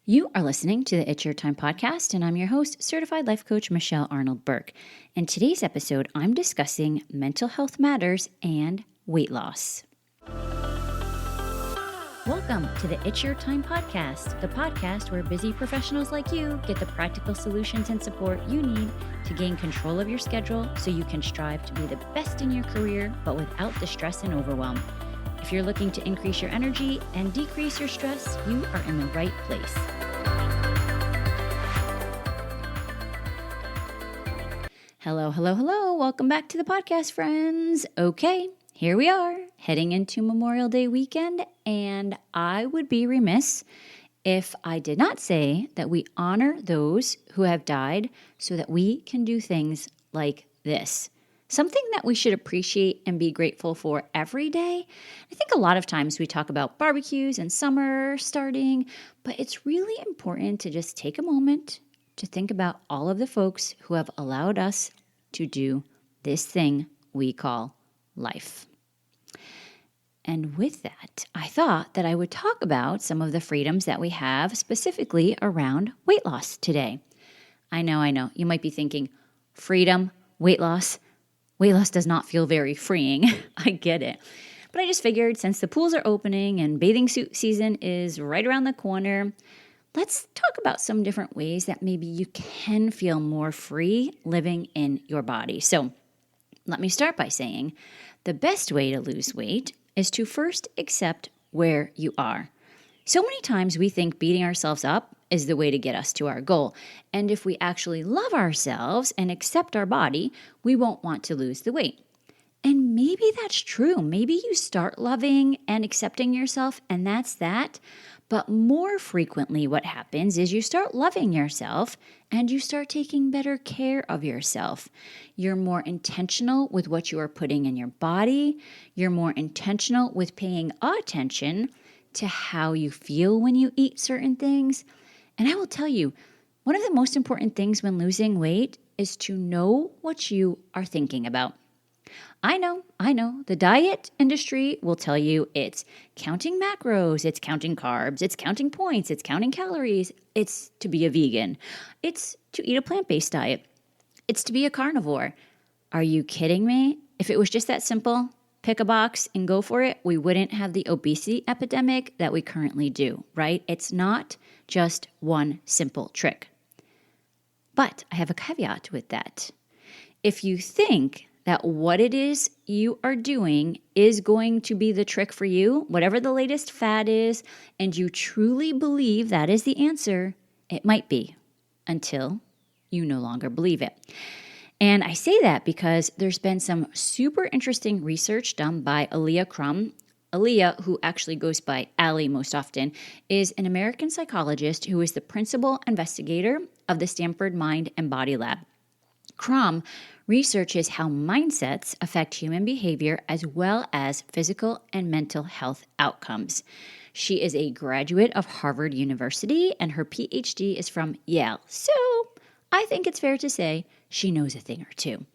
You are listening to the It's Your Time podcast, and I'm your host, Certified Life Coach Michelle Arnold Burke. In today's episode, I'm discussing mental health matters and weight loss. Welcome to the It's Your Time podcast, the podcast where busy professionals like you get the practical solutions and support you need to gain control of your schedule so you can strive to be the best in your career, but without the stress and overwhelm. If you're looking to increase your energy and decrease your stress, you are in the right place. Hello. Welcome back to the podcast, friends. Okay, here we are, heading into Memorial Day weekend, and I would be remiss if I did not say that we honor those who have died so that we can do things like this. Something that we should appreciate and be grateful for every day. I think a lot of times we talk about barbecues and summer starting, but it's really important to just take a moment to think about all of the folks who have allowed us to do this thing we call life. And with that, I thought that I would talk about some of the freedoms that we have specifically around weight loss today. I know. You might be thinking, freedom, weight loss. Weight loss does not feel very freeing. I get it. But I just figured since the pools are opening and bathing suit season is right around the corner, let's talk about some different ways that maybe you can feel more free living in your body. So let me start by saying the best way to lose weight is to first accept where you are. So many times we think beating ourselves up is the way to get us to our goal. And if we actually love ourselves and accept our body, we won't want to lose the weight. And maybe that's true. Maybe you start loving and accepting yourself, and that's that. But more frequently, what happens is you start loving yourself and you start taking better care of yourself. You're more intentional with what you are putting in your body. You're more intentional with paying attention to how you feel when you eat certain things. And I will tell you, one of the most important things when losing weight is to know what you are thinking about. I know. The diet industry will tell you it's counting macros, it's counting carbs, it's counting points, it's counting calories. It's to be a vegan. It's to eat a plant-based diet. It's to be a carnivore. Are you kidding me? If it was just that simple, pick a box and go for it, we wouldn't have the obesity epidemic that we currently do, right? It's not just one simple trick. But I have a caveat with that. If you think that what it is you are doing is going to be the trick for you, whatever the latest fad is, and you truly believe that is the answer, it might be until you no longer believe it. And I say that because there's been some super interesting research done by Aaliyah Crum. Aaliyah, who actually goes by Allie most often, is an American psychologist who is the principal investigator of the Stanford Mind and Body Lab. Crum researches how mindsets affect human behavior as well as physical and mental health outcomes. She is a graduate of Harvard University and her PhD is from Yale. So I think it's fair to say she knows a thing or two.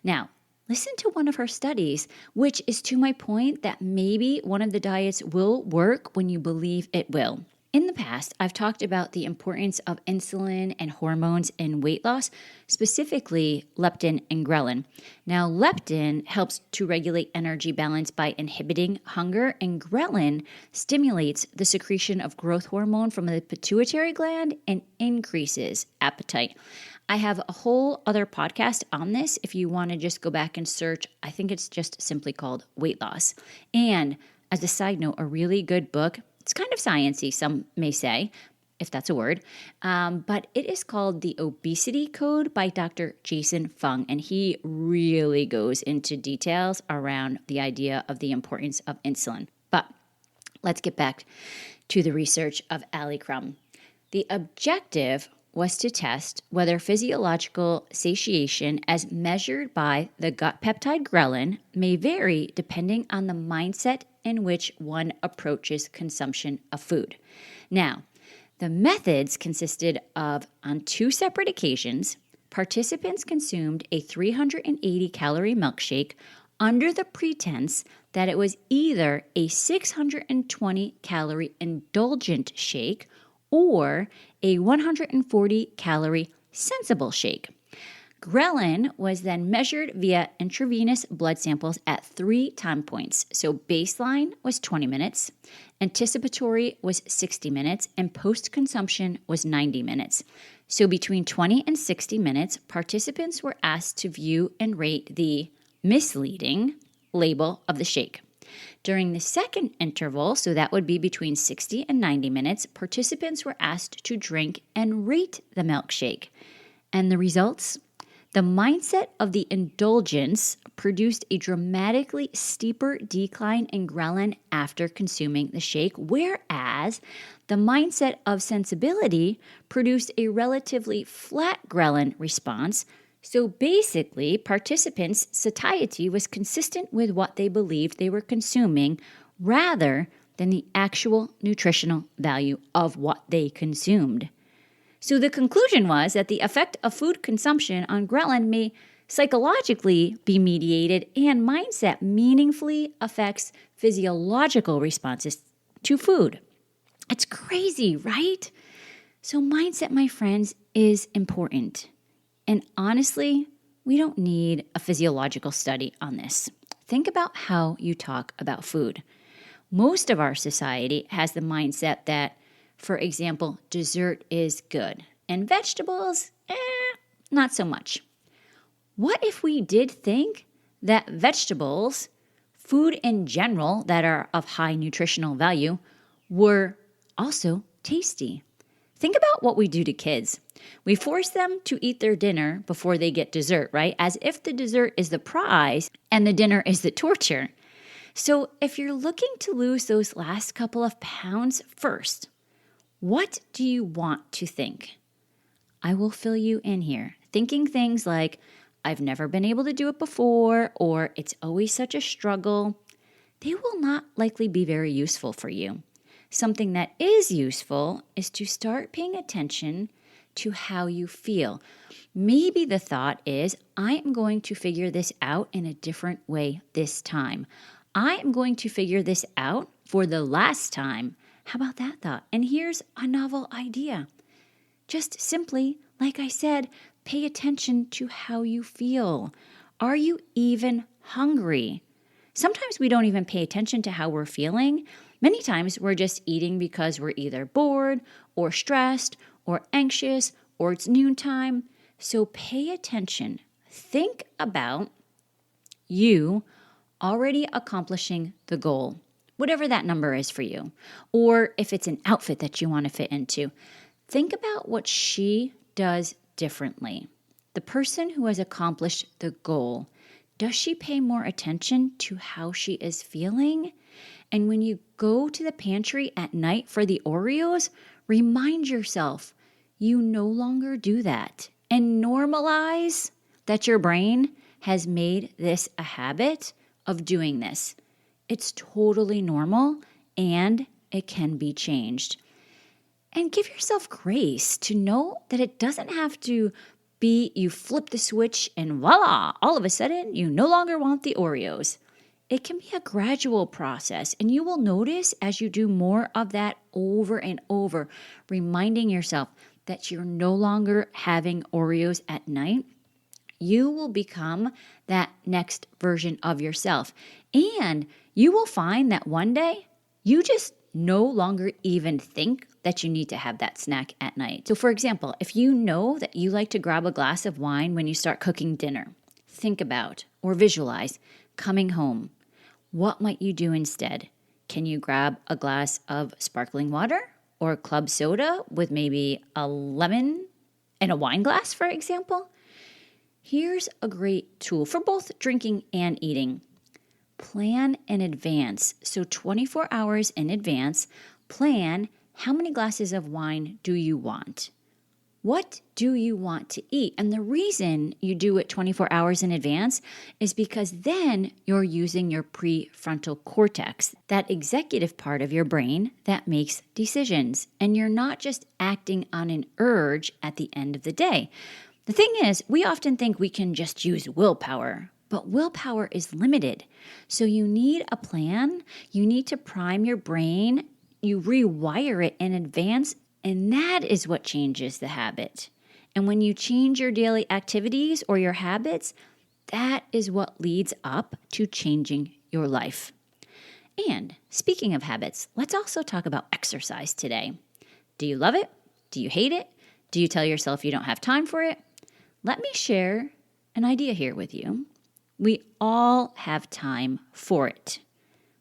Now, listen to one of her studies, which is to my point that maybe one of the diets will work when you believe it will. In the past, I've talked about the importance of insulin and hormones in weight loss, specifically leptin and ghrelin. Now, leptin helps to regulate energy balance by inhibiting hunger, and ghrelin stimulates the secretion of growth hormone from the pituitary gland and increases appetite. I have a whole other podcast on this if you want to just go back and search. I think it's just simply called Weight Loss. And as a side note, a really good book. It's kind of sciencey, some may say, if that's a word, but it is called The Obesity Code by Dr. Jason Fung, and he really goes into details around the idea of the importance of insulin. But let's get back to the research of Allie Crum. The objective was to test whether physiological satiation as measured by the gut peptide ghrelin may vary depending on the mindset in which one approaches consumption of food. Now, the methods consisted of, on 2 separate occasions, participants consumed a 380-calorie milkshake under the pretense that it was either a 620-calorie indulgent shake or a 140-calorie sensible shake. Ghrelin was then measured via intravenous blood samples at 3 time points. So baseline was 20 minutes, anticipatory was 60 minutes, and post-consumption was 90 minutes. So between 20 and 60 minutes, participants were asked to view and rate the misleading label of the shake. During the second interval, so that would be between 60 and 90 minutes, participants were asked to drink and rate the milkshake. And the results? The mindset of the indulgence produced a dramatically steeper decline in ghrelin after consuming the shake, whereas the mindset of sensibility produced a relatively flat ghrelin response. So basically, participants' satiety was consistent with what they believed they were consuming rather than the actual nutritional value of what they consumed. So the conclusion was that the effect of food consumption on ghrelin may psychologically be mediated, and mindset meaningfully affects physiological responses to food. It's crazy, right? So mindset, my friends, is important. And honestly, we don't need a physiological study on this. Think about how you talk about food. Most of our society has the mindset that, for example, dessert is good and vegetables, not so much. What if we did think that vegetables, food in general that are of high nutritional value, were also tasty? Think about what we do to kids. We force them to eat their dinner before they get dessert, right? As if the dessert is the prize and the dinner is the torture. So if you're looking to lose those last couple of pounds first, what do you want to think? I will fill you in here. Thinking things like, I've never been able to do it before, or it's always such a struggle, they will not likely be very useful for you. Something that is useful is to start paying attention to how you feel. Maybe the thought is, I am going to figure this out in a different way this time. I am going to figure this out for the last time. How about that thought? And here's a novel idea. Just simply, like I said, pay attention to how you feel. Are you even hungry? Sometimes we don't even pay attention to how we're feeling. Many times we're just eating because we're either bored or stressed or anxious or it's noontime. So pay attention. Think about you already accomplishing the goal, whatever that number is for you. Or if it's an outfit that you want to fit into, think about what she does differently. The person who has accomplished the goal, does she pay more attention to how she is feeling? And when you go to the pantry at night for the Oreos, remind yourself you no longer do that. And normalize that your brain has made this a habit of doing this. It's totally normal and it can be changed. And give yourself grace to know that it doesn't have to be you flip the switch and voila, all of a sudden you no longer want the Oreos. It can be a gradual process, and you will notice as you do more of that over and over, reminding yourself that you're no longer having Oreos at night, you will become that next version of yourself. And you will find that one day you just no longer even think that you need to have that snack at night. So for example, if you know that you like to grab a glass of wine when you start cooking dinner, think about or visualize coming home. What might you do instead? Can you grab a glass of sparkling water or club soda with maybe a lemon in a wine glass, for example? Here's a great tool for both drinking and eating. Plan in advance. So 24 hours in advance, plan how many glasses of wine do you want? What do you want to eat? And the reason you do it 24 hours in advance is because then you're using your prefrontal cortex, that executive part of your brain that makes decisions. And you're not just acting on an urge at the end of the day. The thing is, we often think we can just use willpower, but willpower is limited. So you need a plan. You need to prime your brain. You rewire it in advance And that is what changes the habit. And when you change your daily activities or your habits, that is what leads up to changing your life. And speaking of habits, let's also talk about exercise today. Do you love it? Do you hate it? Do you tell yourself you don't have time for it? Let me share an idea here with you. We all have time for it.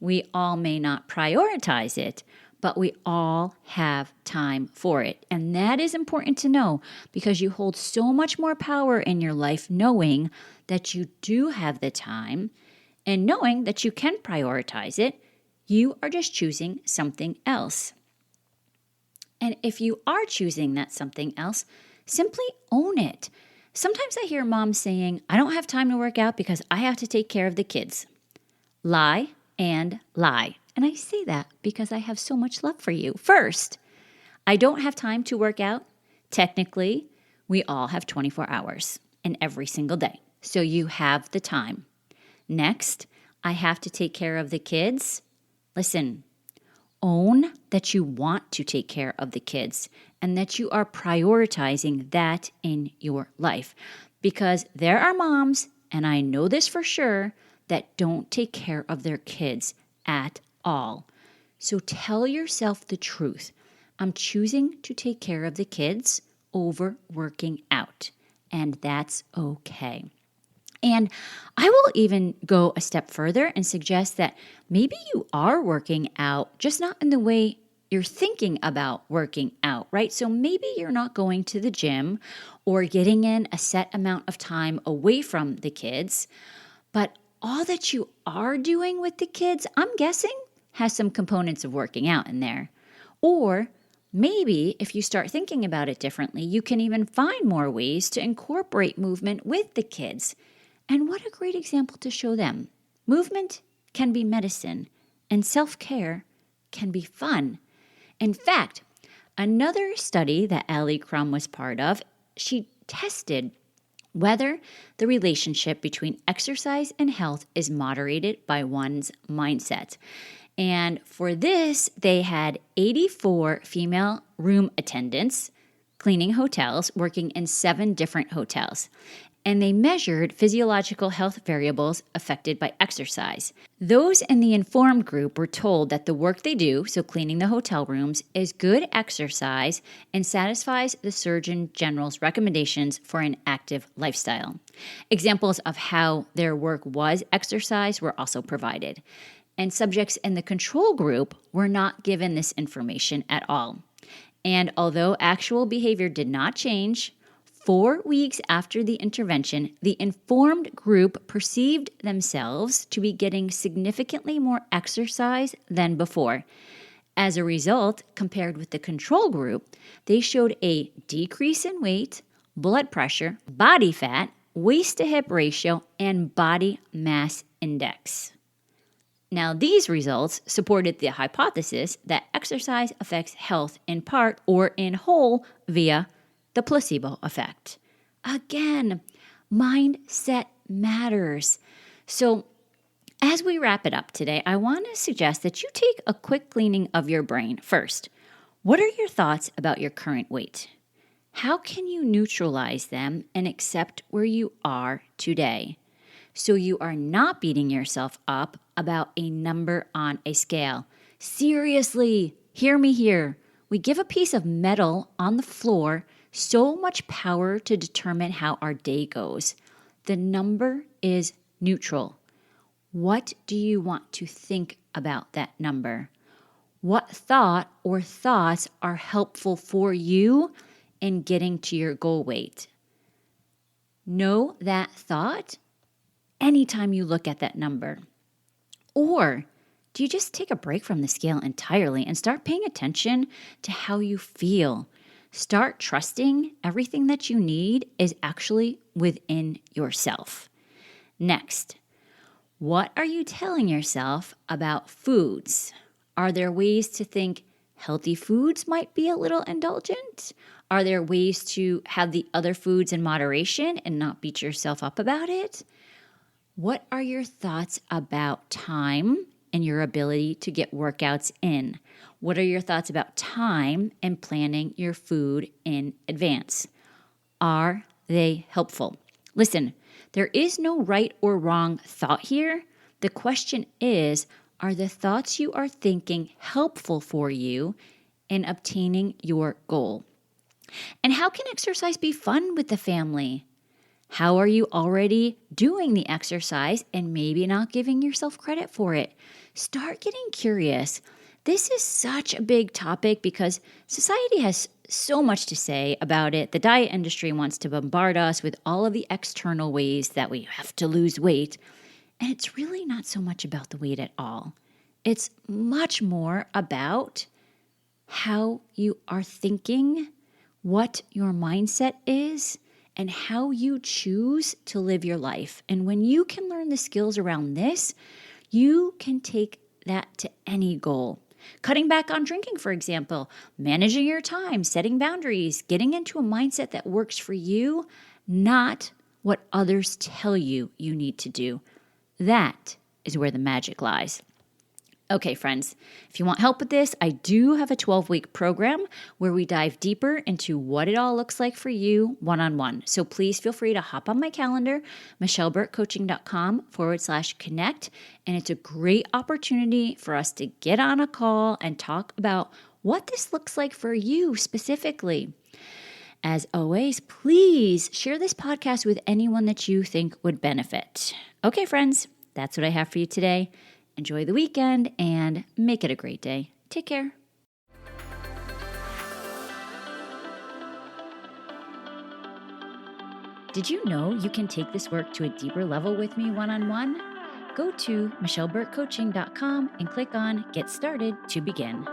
We all may not prioritize it, but we all have time for it. And that is important to know because you hold so much more power in your life knowing that you do have the time and knowing that you can prioritize it. You are just choosing something else. And if you are choosing that something else, simply own it. Sometimes I hear moms saying, I don't have time to work out because I have to take care of the kids. Lie and lie. And I say that because I have so much love for you. First, I don't have time to work out. Technically, we all have 24 hours in every single day. So you have the time. Next, I have to take care of the kids. Listen, own that you want to take care of the kids and that you are prioritizing that in your life. Because there are moms, and I know this for sure, that don't take care of their kids at all. So tell yourself the truth. I'm choosing to take care of the kids over working out, and that's okay. And I will even go a step further and suggest that maybe you are working out, just not in the way you're thinking about working out, right? So maybe you're not going to the gym or getting in a set amount of time away from the kids, but all that you are doing with the kids, I'm guessing, has some components of working out in there. Or maybe if you start thinking about it differently, you can even find more ways to incorporate movement with the kids. And what a great example to show them. Movement can be medicine, and self-care can be fun. In fact, another study that Allie Crum was part of, she tested whether the relationship between exercise and health is moderated by one's mindset. And for this, they had 84 female room attendants cleaning hotels, working in 7 different hotels. And they measured physiological health variables affected by exercise. Those in the informed group were told that the work they do, so cleaning the hotel rooms, is good exercise and satisfies the Surgeon General's recommendations for an active lifestyle. Examples of how their work was exercise were also provided. And subjects in the control group were not given this information at all. And although actual behavior did not change, 4 weeks after the intervention, the informed group perceived themselves to be getting significantly more exercise than before. As a result, compared with the control group, they showed a decrease in weight, blood pressure, body fat, waist-to-hip ratio, and body mass index. Now, these results supported the hypothesis that exercise affects health in part or in whole via the placebo effect. Again, mindset matters. So as we wrap it up today, I want to suggest that you take a quick cleaning of your brain first. What are your thoughts about your current weight? How can you neutralize them and accept where you are today, so you are not beating yourself up about a number on a scale? Seriously, hear me here. We give a piece of metal on the floor so much power to determine how our day goes. The number is neutral. What do you want to think about that number? What thought or thoughts are helpful for you in getting to your goal weight? Know that thought anytime you look at that number. Or do you just take a break from the scale entirely and start paying attention to how you feel? Start trusting everything that you need is actually within yourself. Next, what are you telling yourself about foods? Are there ways to think healthy foods might be a little indulgent? Are there ways to have the other foods in moderation and not beat yourself up about it? What are your thoughts about time and your ability to get workouts in? What are your thoughts about time and planning your food in advance? Are they helpful? Listen, there is no right or wrong thought here. The question is, are the thoughts you are thinking helpful for you in obtaining your goal? And how can exercise be fun with the family? How are you already doing the exercise and maybe not giving yourself credit for it? Start getting curious. This is such a big topic because society has so much to say about it. The diet industry wants to bombard us with all of the external ways that we have to lose weight. And it's really not so much about the weight at all. It's much more about how you are thinking, what your mindset is, and how you choose to live your life. And when you can learn the skills around this, you can take that to any goal. Cutting back on drinking, for example, managing your time, setting boundaries, getting into a mindset that works for you, not what others tell you you need to do. That is where the magic lies. Okay, friends, if you want help with this, I do have a 12-week program where we dive deeper into what it all looks like for you one-on-one. So please feel free to hop on my calendar, michelleburkecoaching.com/connect. And it's a great opportunity for us to get on a call and talk about what this looks like for you specifically. As always, please share this podcast with anyone that you think would benefit. Okay, friends, that's what I have for you today. Enjoy the weekend and make it a great day. Take care. Did you know you can take this work to a deeper level with me one-on-one? Go to michelleburkecoaching.com and click on Get Started to begin.